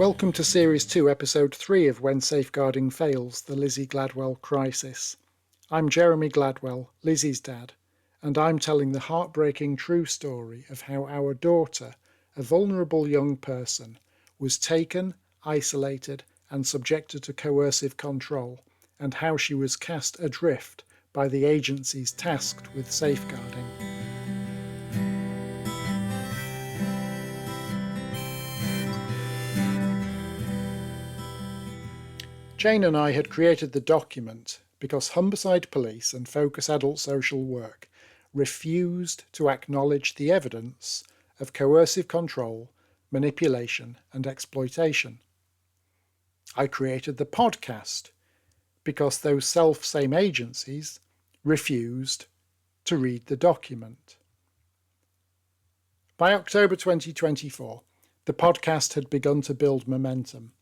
Welcome to Series 2, Episode 3 of When Safeguarding Fails, the Lizzie Gladwell Crisis. I'm Jeremy Gladwell, Lizzie's dad, and I'm telling the heartbreaking true story of how our daughter, a vulnerable young person, was taken, isolated, and subjected to coercive control, and how she was cast adrift by the agencies tasked with safeguarding. Jane and I had created the document because Humberside Police and Focus Adult Social Work refused to acknowledge the evidence of coercive control, manipulation, and exploitation. I created the podcast because those self-same agencies refused to read the document. By October 2024, the podcast had begun to build momentum.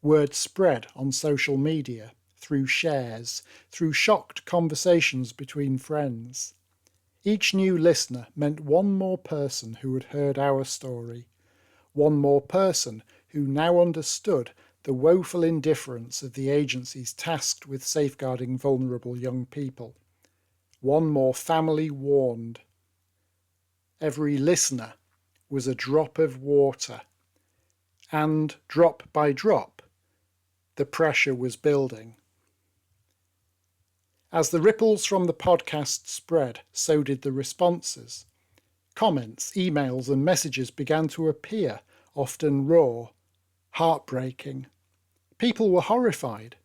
Word spread on social media, through shares, through shocked conversations between friends. Each new listener meant one more person who had heard our story, one more person who now understood the woeful indifference of the agencies tasked with safeguarding vulnerable young people. One more family warned. Every listener was a drop of water, and drop by drop, the pressure was building. As the ripples from the podcast spread, so did the responses. Comments, emails, and messages began to appear, often raw, heartbreaking. People were horrified.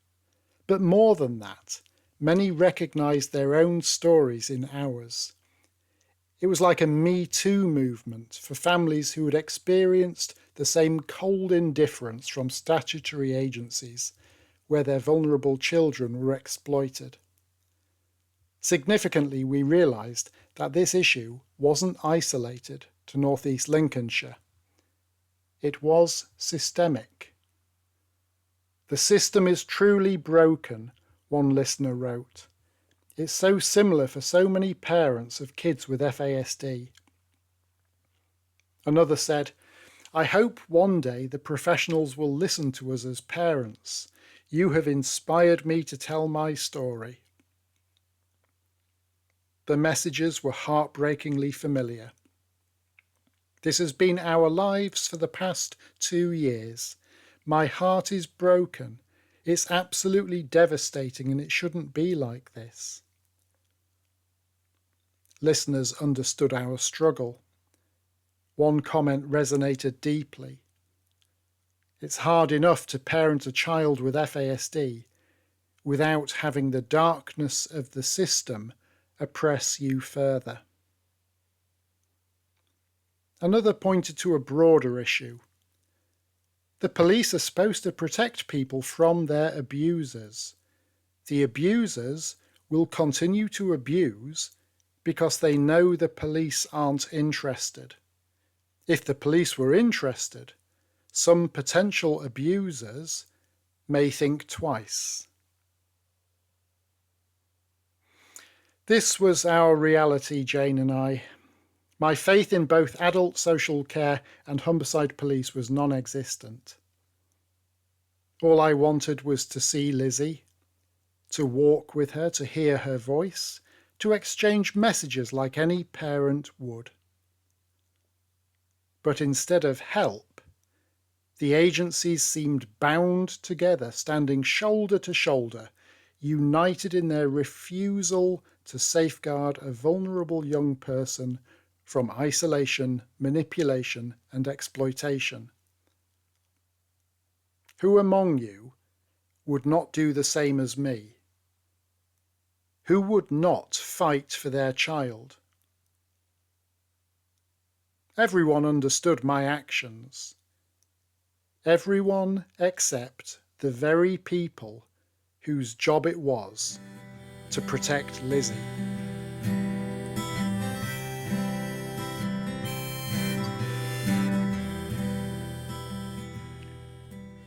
But more than that, many recognised their own stories in ours. It was like a Me Too movement for families who had experienced the same cold indifference from statutory agencies where their vulnerable children were exploited. Significantly, we realised that this issue wasn't isolated to North East Lincolnshire. It was systemic. The system is truly broken, one listener wrote. It's so similar for so many parents of kids with FASD. Another said, I hope one day the professionals will listen to us as parents. You have inspired me to tell my story. The messages were heartbreakingly familiar. This has been our lives for the past 2 years. My heart is broken. It's absolutely devastating and it shouldn't be like this. Listeners understood our struggle. One comment resonated deeply. It's hard enough to parent a child with FASD without having the darkness of the system oppress you further. Another pointed to a broader issue. The police are supposed to protect people from their abusers. The abusers will continue to abuse because they know the police aren't interested. If the police were interested, some potential abusers may think twice. This was our reality, Jane and I. My faith in both adult social care and Humberside Police was non-existent. All I wanted was to see Lizzie, to walk with her, to hear her voice, to exchange messages like any parent would. But instead of help, the agencies seemed bound together, standing shoulder to shoulder, united in their refusal to safeguard a vulnerable young person from isolation, manipulation, and exploitation. Who among you would not do the same as me? Who would not fight for their child? Everyone understood my actions. Everyone except the very people whose job it was to protect Lizzie.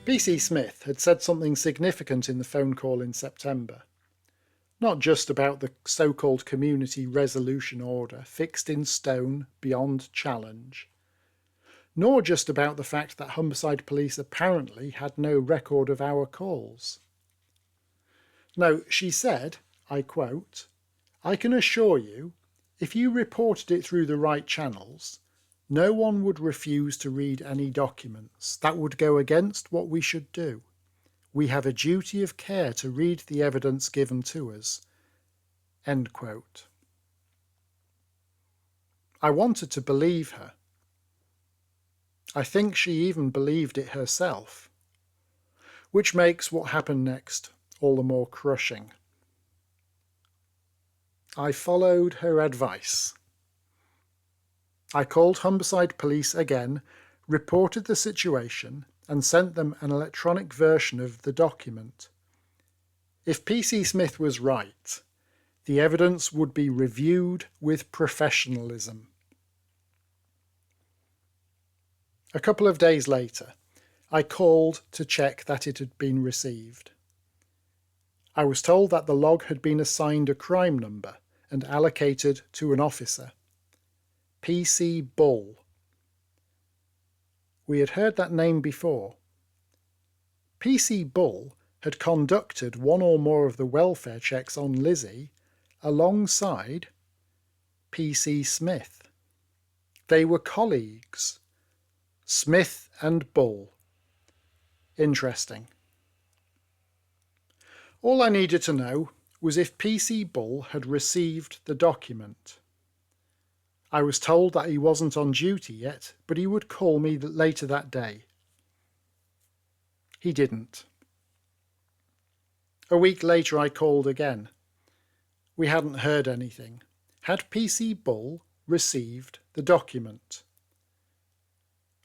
B.C. Smith had said something significant in the phone call in September. Not just about the so-called community resolution order fixed in stone beyond challenge, nor just about the fact that Humberside Police apparently had no record of our calls. No, she said, I quote, "I can assure you, if you reported it through the right channels, no one would refuse to read any documents. That would go against what we should do. We have a duty of care to read the evidence given to us." End quote. I wanted to believe her. I think she even believed it herself, which makes what happened next all the more crushing. I followed her advice. I called Humberside Police again, reported the situation, and sent them an electronic version of the document. If PC Smith was right, the evidence would be reviewed with professionalism. A couple of days later, I called to check that it had been received. I was told that the log had been assigned a crime number and allocated to an officer. PC Bull. We had heard that name before. PC Bull had conducted one or more of the welfare checks on Lizzie alongside PC Smith. They were colleagues. Smith and Bull. Interesting. All I needed to know was if PC Bull had received the document. I was told that he wasn't on duty yet, but he would call me later that day. He didn't. A week later I called again. We hadn't heard anything. Had PC Bull received the document?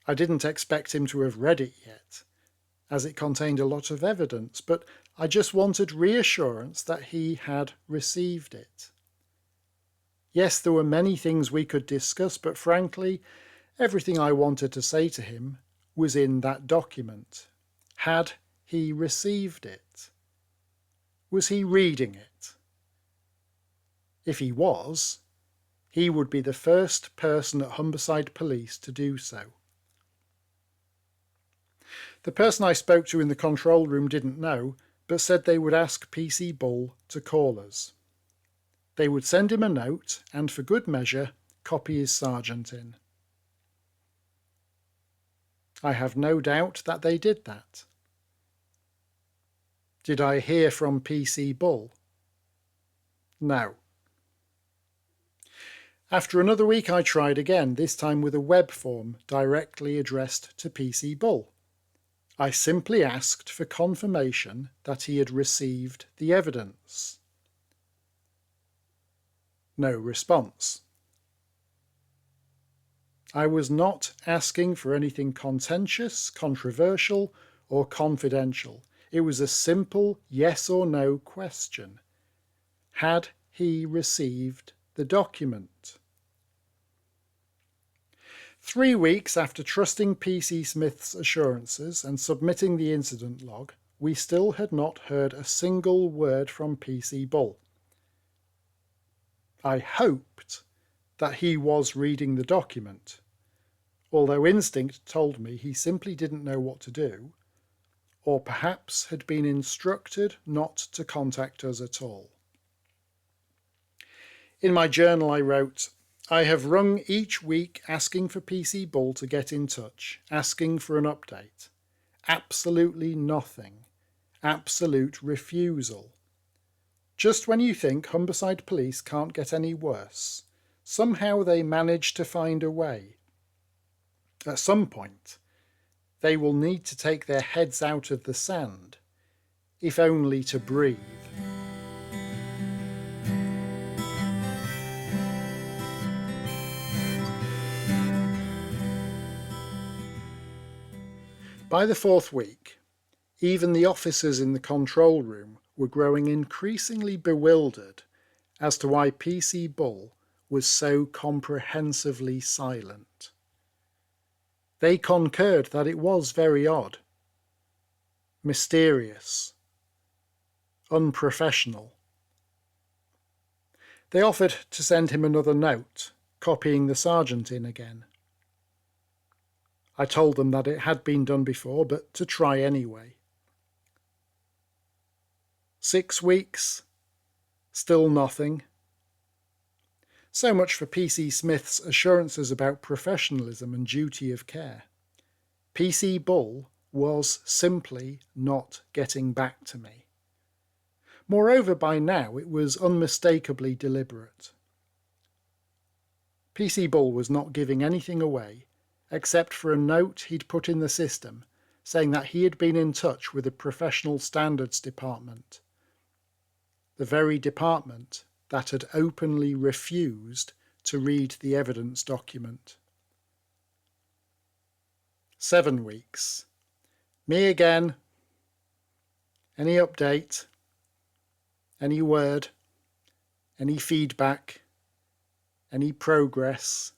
I didn't expect him to have read it yet, as it contained a lot of evidence, but I just wanted reassurance that he had received it. Yes, there were many things we could discuss, but frankly, everything I wanted to say to him was in that document. Had he received it? Was he reading it? If he was, he would be the first person at Humberside Police to do so. The person I spoke to in the control room didn't know, but said they would ask PC Bull to call us. They would send him a note and, for good measure, copy his sergeant in. I have no doubt that they did that. Did I hear from PC Bull? No. After another week I tried again, this time with a web form directly addressed to PC Bull. I simply asked for confirmation that he had received the evidence. No response. I was not asking for anything contentious, controversial, or confidential. It was a simple yes or no question. Had he received the document? 3 weeks after trusting PC Smith's assurances and submitting the incident log, we still had not heard a single word from PC Bull. I hoped that he was reading the document, although instinct told me he simply didn't know what to do, or perhaps had been instructed not to contact us at all. In my journal I wrote, "I have rung each week asking for PC Bull to get in touch, asking for an update. Absolutely nothing. Absolute refusal. Just when you think Humberside Police can't get any worse, somehow they manage to find a way. At some point, they will need to take their heads out of the sand, if only to breathe." By the 4th week, even the officers in the control room were growing increasingly bewildered as to why PC Bull was so comprehensively silent. They concurred that it was very odd, mysterious, unprofessional. They offered to send him another note, copying the sergeant in again. I told them that it had been done before, but to try anyway. 6 weeks, still nothing. So much for PC Smith's assurances about professionalism and duty of care. PC Bull was simply not getting back to me. Moreover, by now it was unmistakably deliberate. PC Bull was not giving anything away, except for a note he'd put in the system saying that he had been in touch with the Professional Standards Department, the very department that had openly refused to read the evidence document. 7 weeks. Me again. Any update? Any word? Any feedback? Any progress?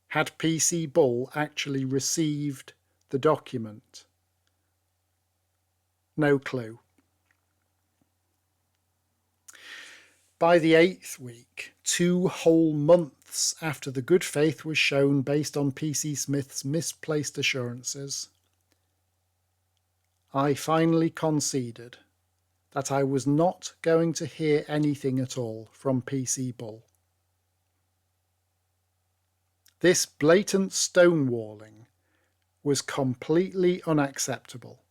Had PC Bull actually received the document? No clue. By the 8th week, 2 whole months after the good faith was shown based on PC Smith's misplaced assurances, I finally conceded that I was not going to hear anything at all from PC Bull. This blatant stonewalling was completely unacceptable.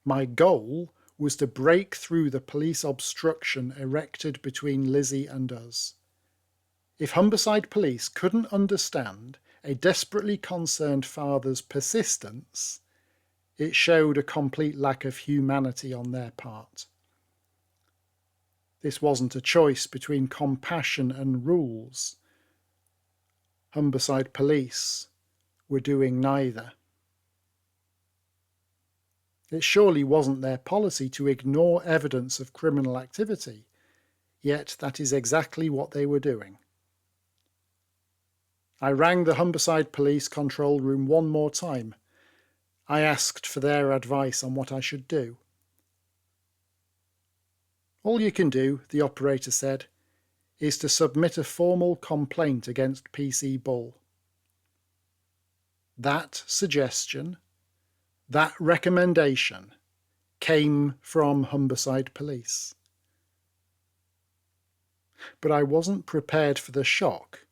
My goal was to break through the police obstruction erected between Lizzie and us. If Humberside Police couldn't understand a desperately concerned father's persistence, it showed a complete lack of humanity on their part. This wasn't a choice between compassion and rules. Humberside Police were doing neither. It surely wasn't their policy to ignore evidence of criminal activity, yet that is exactly what they were doing. I rang the Humberside Police control room one more time. I asked for their advice on what I should do. All you can do, the operator said, is to submit a formal complaint against PC Bull. That suggestion, that recommendation, came from Humberside Police. But I wasn't prepared for the shock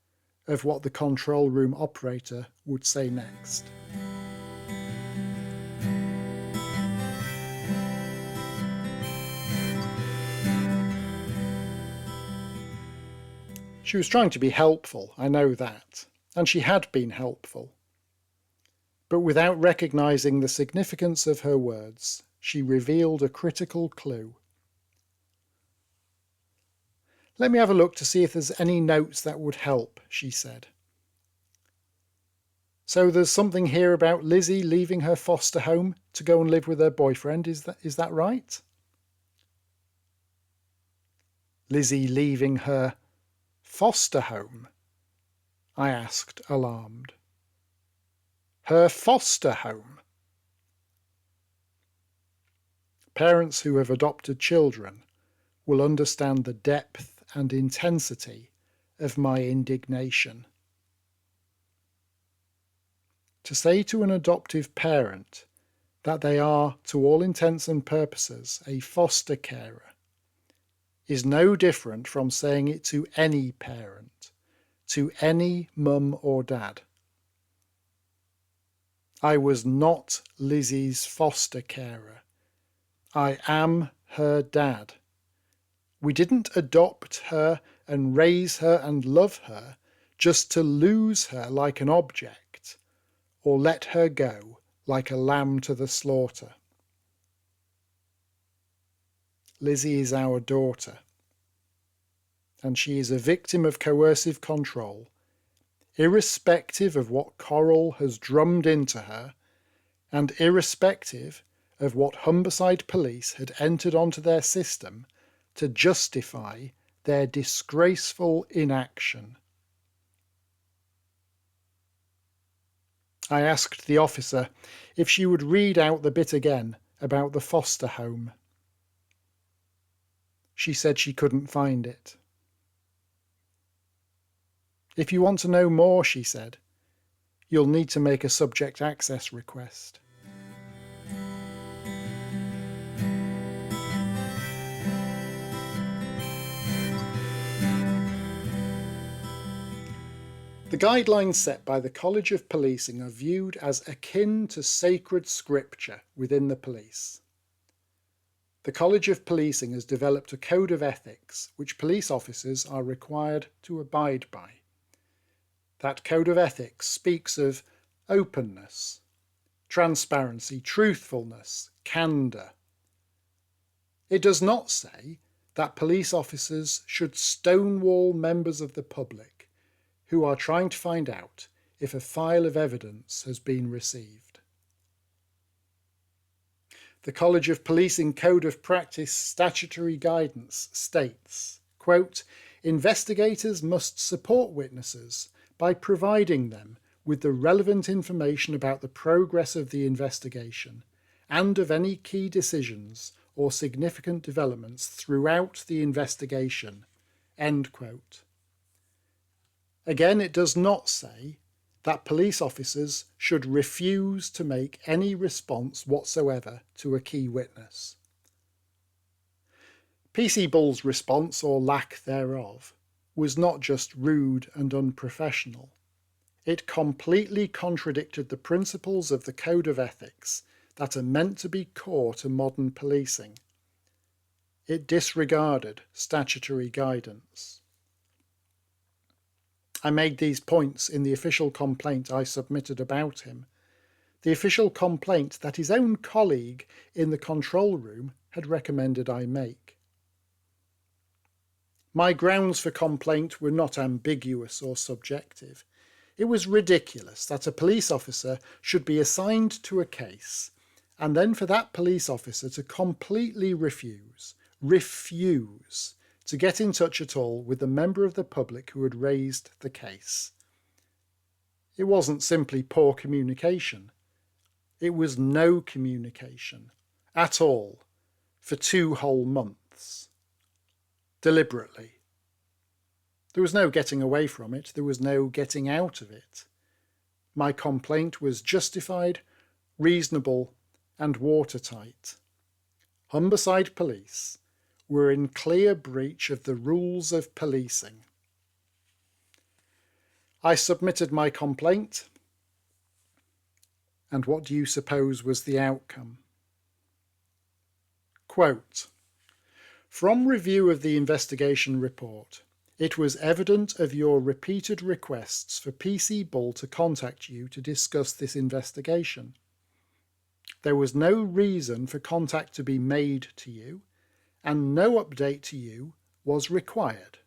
of what the control room operator would say next. She was trying to be helpful, I know that, and she had been helpful. But without recognising the significance of her words, she revealed a critical clue. "Let me have a look to see if there's any notes that would help," she said. "So there's something here about Lizzie leaving her foster home to go and live with her boyfriend, is that right?" Lizzie leaving her foster home? I asked, alarmed. Her foster home? Parents who have adopted children will understand the depth and intensity of my indignation. To say to an adoptive parent that they are, to all intents and purposes, a foster carer is no different from saying it to any parent, to any mum or dad. I was not Lizzie's foster carer. I am her dad. We didn't adopt her and raise her and love her just to lose her like an object, or let her go like a lamb to the slaughter. Lizzie is our daughter, and she is a victim of coercive control, irrespective of what Coral has drummed into her, and irrespective of what Humberside Police had entered onto their system to justify their disgraceful inaction. I asked the officer if she would read out the bit again about the foster home. She said she couldn't find it. "If you want to know more," she said, you'll need to make a subject access request. The guidelines set by the College of Policing are viewed as akin to sacred scripture within the police. The College of Policing has developed a code of ethics which police officers are required to abide by. That code of ethics speaks of openness, transparency, truthfulness, candour. It does not say that police officers should stonewall members of the public who are trying to find out if a file of evidence has been received. The College of Policing Code of Practice statutory guidance states, quote, "Investigators must support witnesses by providing them with the relevant information about the progress of the investigation and of any key decisions or significant developments throughout the investigation." End quote. Again, it does not say that police officers should refuse to make any response whatsoever to a key witness. PC Bull's response, or lack thereof, was not just rude and unprofessional. It completely contradicted the principles of the Code of Ethics that are meant to be core to modern policing. It disregarded statutory guidance. I made these points in the official complaint I submitted about him, the official complaint that his own colleague in the control room had recommended I make. My grounds for complaint were not ambiguous or subjective. It was ridiculous that a police officer should be assigned to a case, and then for that police officer to completely refuse to get in touch at all with the member of the public who had raised the case. It wasn't simply poor communication. It was no communication at all for 2 whole months. Deliberately. There was no getting away from it. There was no getting out of it. My complaint was justified, reasonable, and watertight. Humberside Police were in clear breach of the rules of policing. I submitted my complaint, and what do you suppose was the outcome? Quote, "From review of the investigation report, it was evident of your repeated requests for PC Bull to contact you to discuss this investigation. There was no reason for contact to be made to you, and no update to you was required.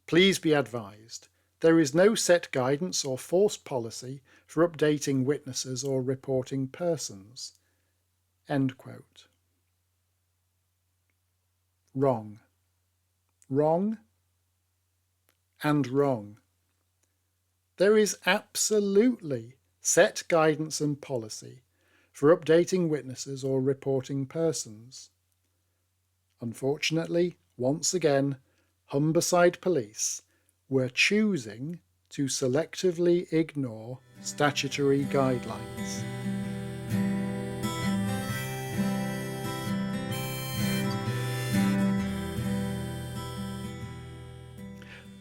Please be advised, there is no set guidance or forced policy for updating witnesses or reporting persons." End quote. Wrong. Wrong. And wrong. There is absolutely set guidance and policy for updating witnesses or reporting persons. Unfortunately, once again, Humberside Police were choosing to selectively ignore statutory guidelines.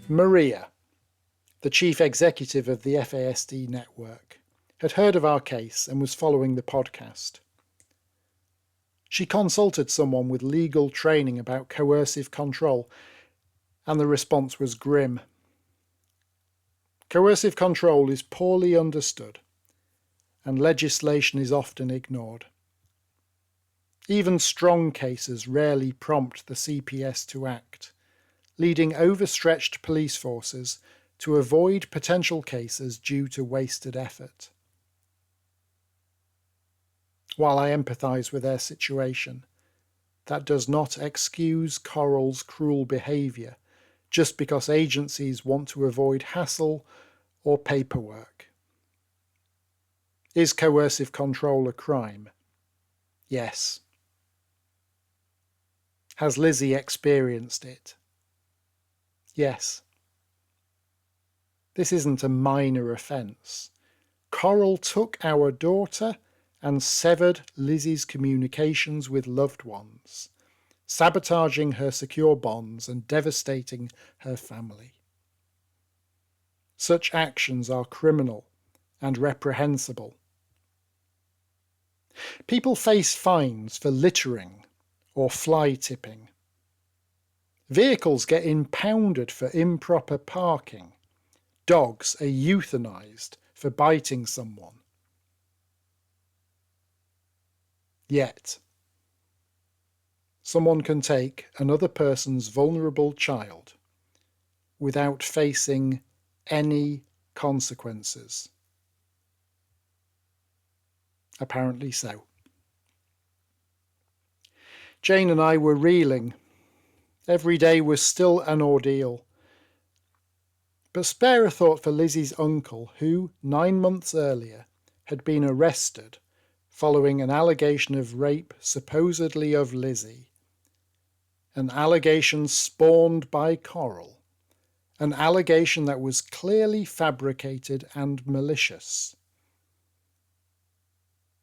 Maria, the chief executive of the FASD network, had heard of our case and was following the podcast. She consulted someone with legal training about coercive control, and the response was grim. Coercive control is poorly understood, and legislation is often ignored. Even strong cases rarely prompt the CPS to act, leading overstretched police forces to avoid potential cases due to wasted effort. While I empathise with their situation, that does not excuse Coral's cruel behaviour just because agencies want to avoid hassle or paperwork. Is coercive control a crime? Yes. Has Lizzie experienced it? Yes. This isn't a minor offence. Coral took our daughter and severed Lizzie's communications with loved ones, sabotaging her secure bonds and devastating her family. Such actions are criminal and reprehensible. People face fines for littering or fly tipping. Vehicles get impounded for improper parking. Dogs are euthanized for biting someone. Yet, someone can take another person's vulnerable child without facing any consequences. Apparently so. Jane and I were reeling. Every day was still an ordeal. But spare a thought for Lizzie's uncle, who, 9 months earlier, had been arrested following an allegation of rape supposedly of Lizzie. An allegation spawned by Coral. An allegation that was clearly fabricated and malicious.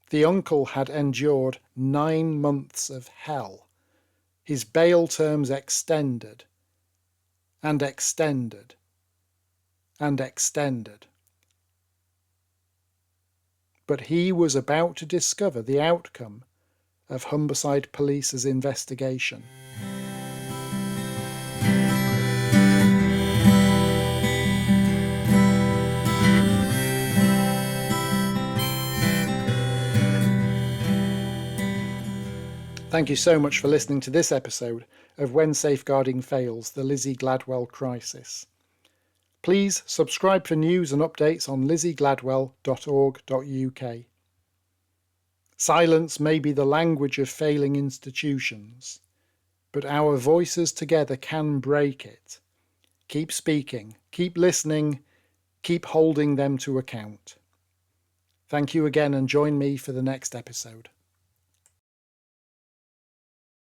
The uncle had endured 9 months of hell. His bail terms extended, and extended, and extended. But he was about to discover the outcome of Humberside Police's investigation. Thank you so much for listening to this episode of When Safeguarding Fails, the Lizzie Gladwell Crisis. Please subscribe for news and updates on lizziegladwell.org.uk. Silence may be the language of failing institutions, but our voices together can break it. Keep speaking, keep listening, keep holding them to account. Thank you again, and join me for the next episode.